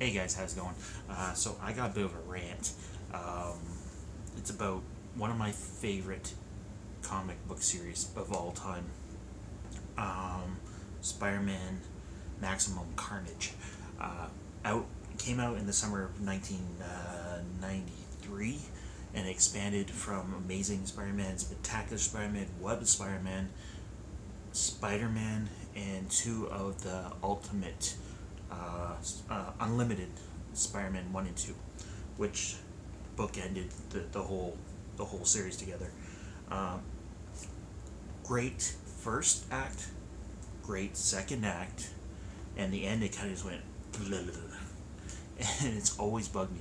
Hey guys, how's it going? So I got a bit of a rant. It's about one of my favorite comic book series of all time. Spider-Man Maximum Carnage. Out Came out in the summer of 1993 and expanded from Amazing Spider-Man, Spectacular Spider-Man, Web Spider-Man, Spider-Man, and two of the Ultimate Unlimited Spider-Man 1 and 2, which bookended the whole series together. Um, Great first act, great second act, and the end it kind of just went blah, blah, blah. And it's always bugged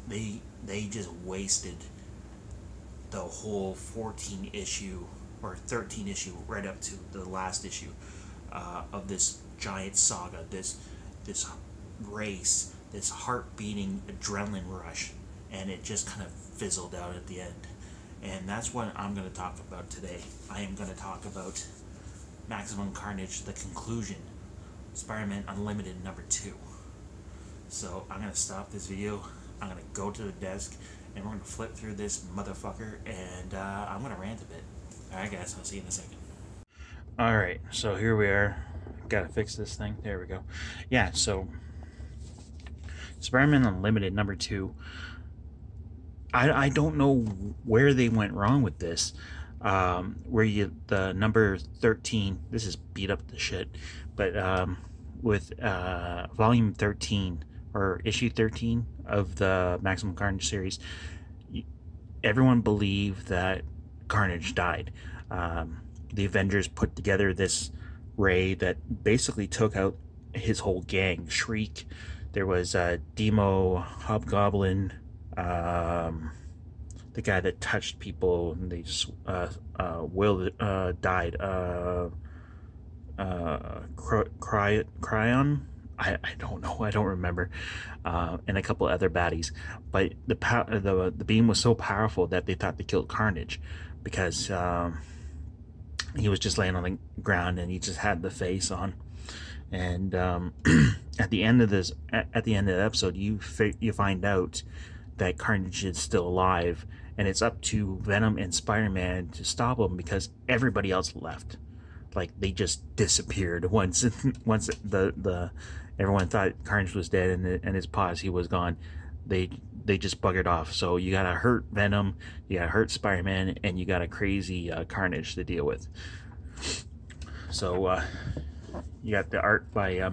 me. They just wasted the whole 14 issue or 13 issue right up to the last issue of this giant saga, this race, this heart beating adrenaline rush, and it just kind of fizzled out at the end. And that's what I'm going to talk about today. I am going to talk about Maximum Carnage, the conclusion, Spider-Man Unlimited number 2. So I'm going to stop this video, I'm going to go to the desk, and we're going to flip through this motherfucker, and I'm going to rant a bit. Alright guys, I'll see you in a second. Alright, so here we are. Gotta fix this thing. There we go. Yeah, so Spider-Man Unlimited number 2. I don't know where they went wrong with this. The number 13, this is beat up the shit, but with volume 13 or issue 13 of the Maximum Carnage series, everyone believed that Carnage died. The Avengers put together this ray that basically took out his whole gang. Shriek, there was Demo, Hobgoblin, the guy that touched people and they just died. Cryon, I don't know, I don't remember, and a couple other baddies. But the beam was so powerful that they thought they killed Carnage because he was just laying on the ground and he just had the face on. And at the end of the episode, you find out that Carnage is still alive, and it's up to Venom and Spider-Man to stop him because everybody else left. Like, they just disappeared once the everyone thought Carnage was dead and his posse was gone. They just buggered off. So you gotta hurt Venom, you gotta hurt Spider-Man, and you got a crazy Carnage to deal with. So you got the art by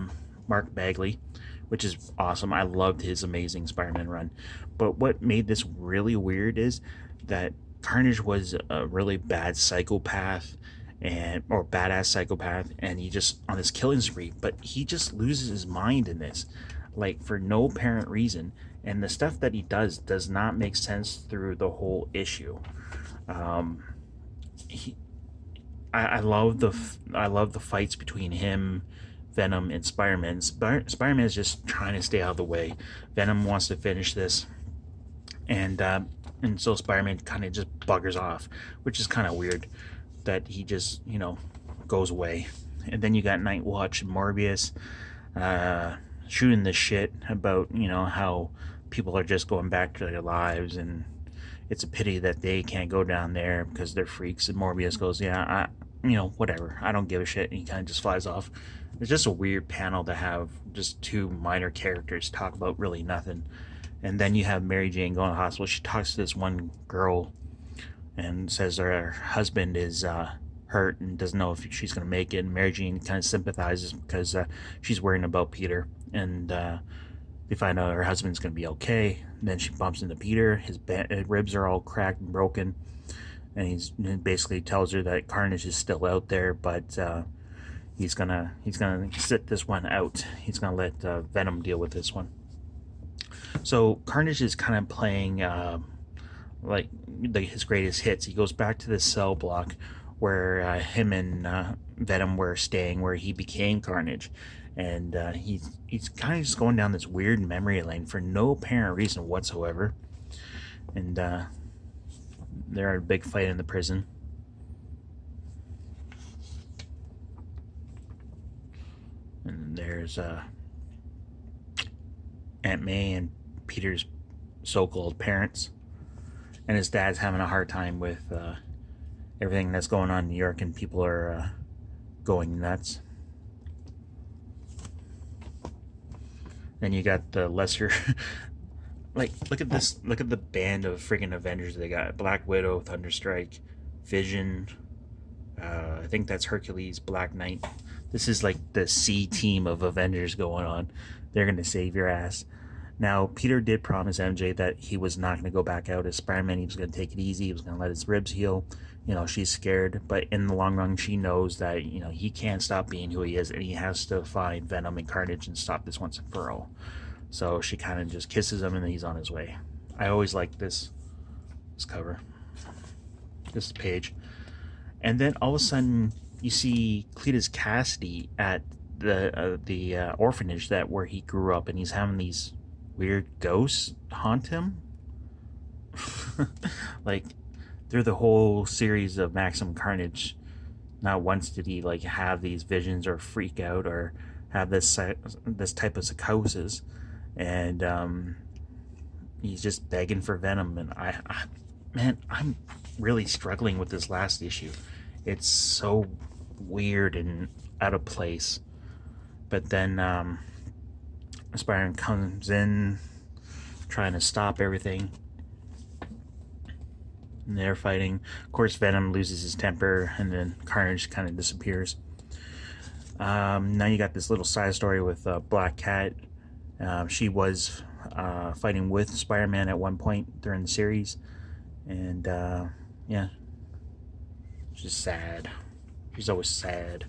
Mark Bagley, which is awesome. I loved his Amazing Spider-Man run. But what made this really weird is that Carnage was a really bad psychopath, or badass psychopath, and he just on this killing spree, but he just loses his mind in this, like, for no apparent reason. And the stuff that he does not make sense through the whole issue. I love the fights between him, Venom, and Spider-Man. Spider-Man is just trying to stay out of the way. Venom wants to finish this, and so Spider-Man kind of just buggers off, which is kind of weird that he just, goes away. And then you got Night Watch and Morbius shooting the shit about, how people are just going back to their lives, and it's a pity that they can't go down there because they're freaks. And Morbius goes, yeah, whatever, I don't give a shit, and he kind of just flies off. It's just a weird panel to have just two minor characters talk about really nothing. And then you have Mary Jane going to the hospital. She talks to this one girl and says her husband is hurt and doesn't know if she's going to make it. And Mary Jane kind of sympathizes because she's worrying about Peter. And they find out her husband's going to be okay. And then she bumps into Peter. His ribs are all cracked and broken. And he basically tells her that Carnage is still out there, but he's gonna sit this one out. He's gonna let Venom deal with this one. So Carnage is kind of playing like his greatest hits. He goes back to the cell block where him and Venom were staying, where he became Carnage, and he's kind of just going down this weird memory lane for no apparent reason whatsoever. And they're at a big fight in the prison. And there's Aunt May and Peter's so-called parents, and his dad's having a hard time with everything that's going on in New York, and people are going nuts. Then you got the lesser like, look at this, look at the band of friggin' Avengers they got. Black Widow, Thunderstrike, Vision, I think that's Hercules, Black Knight. This is like the C team of Avengers going on. They're gonna save your ass. Now, Peter did promise MJ that he was not gonna go back out as Spider-Man. He was gonna take it easy. He was gonna let his ribs heal. You know, she's scared, but in the long run, she knows that, you know, he can't stop being who he is, and he has to find Venom and Carnage and stop this once and for all. So she kind of just kisses him, and then he's on his way. I always like this cover, this page. And then all of a sudden, you see Cletus Cassidy at the orphanage that where he grew up, and he's having these weird ghosts haunt him. Like, through the whole series of Maximum Carnage, not once did he like have these visions or freak out or have this type of psychosis, and he's just begging for Venom. And man, I'm really struggling with this last issue. It's so weird and out of place. But then Spider-Man comes in trying to stop everything, and they're fighting. Of course, Venom loses his temper, and then Carnage kind of disappears. Now you got this little side story with Black Cat. She was fighting with Spider-Man at one point during the series, and yeah, she's sad. She's always sad.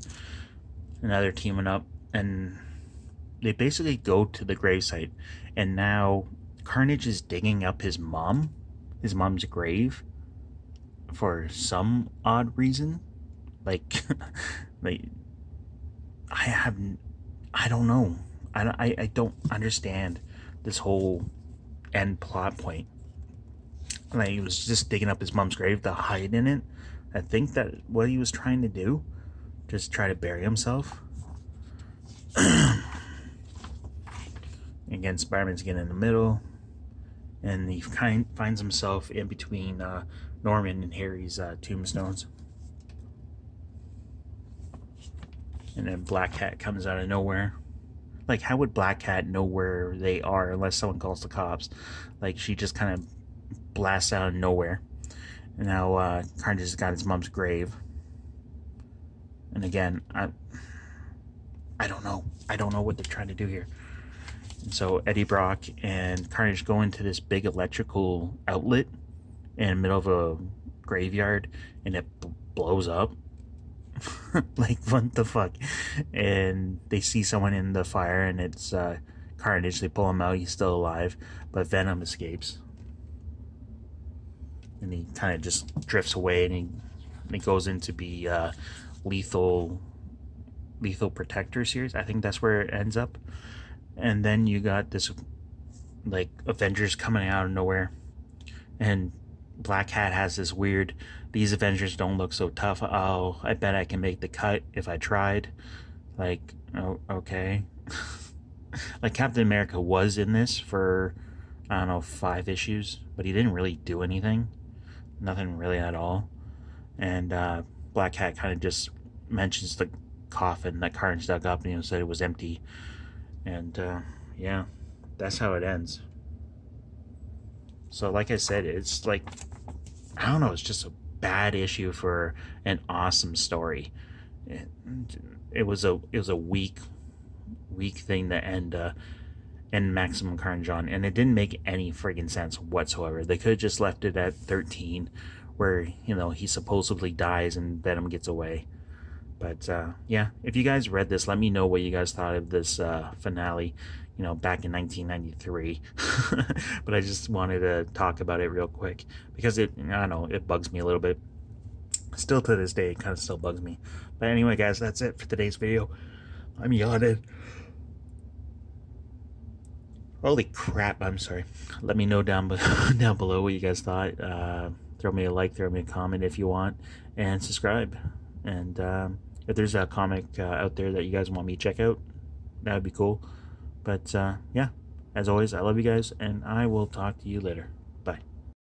And now they're teaming up, and they basically go to the gravesite, and now Carnage is digging up his mom's grave for some odd reason. Like, like I don't know. I don't understand this whole end plot point. Like, he was just digging up his mom's grave to hide in it. I think that what he was trying to do, just try to bury himself. Again, Spider-Man's getting in the middle, and he finds himself in between Norman and Harry's tombstones. And then Black Cat comes out of nowhere. Like, how would Black Cat know where they are unless someone calls the cops? Like, she just kind of blasts out of nowhere. And now Carnage has got his mom's grave. And again, I don't know. I don't know what they're trying to do here. And so Eddie Brock and Carnage go into this big electrical outlet in the middle of a graveyard, and it blows up. Like, what the fuck? And they see someone in the fire, and it's Carnage. They pull him out. He's still alive, but Venom escapes, and he kind of just drifts away, and he goes into be lethal Protector series. I think that's where it ends up. And then you got this like Avengers coming out of nowhere, and Black Cat has this weird, these Avengers don't look so tough. Oh, I bet I can make the cut if I tried. Like, oh, okay. Like, Captain America was in this for, I don't know, 5 issues, but he didn't really do anything. Nothing really at all. And Black Cat kind of just mentions the coffin that Carnage dug up, and said it was empty. And yeah, that's how it ends. So like I said, it's like, I don't know, it's just a bad issue for an awesome story. It was a weak thing to end Maximum Carnage on, and it didn't make any friggin' sense whatsoever. They could have just left it at 13, where, you know, he supposedly dies and Venom gets away. But yeah, if you guys read this, let me know what you guys thought of this finale, you know, back in 1993. But I just wanted to talk about it real quick, because I don't know, it bugs me a little bit. Still to this day, it kind of still bugs me. But anyway, guys, that's it for today's video. I'm yawning. Holy crap, I'm sorry. Let me know down below what you guys thought. Throw me a like, throw me a comment if you want, and subscribe. And if there's a comic out there that you guys want me to check out, that would be cool. But yeah, As always, I love you guys, and I will talk to you later.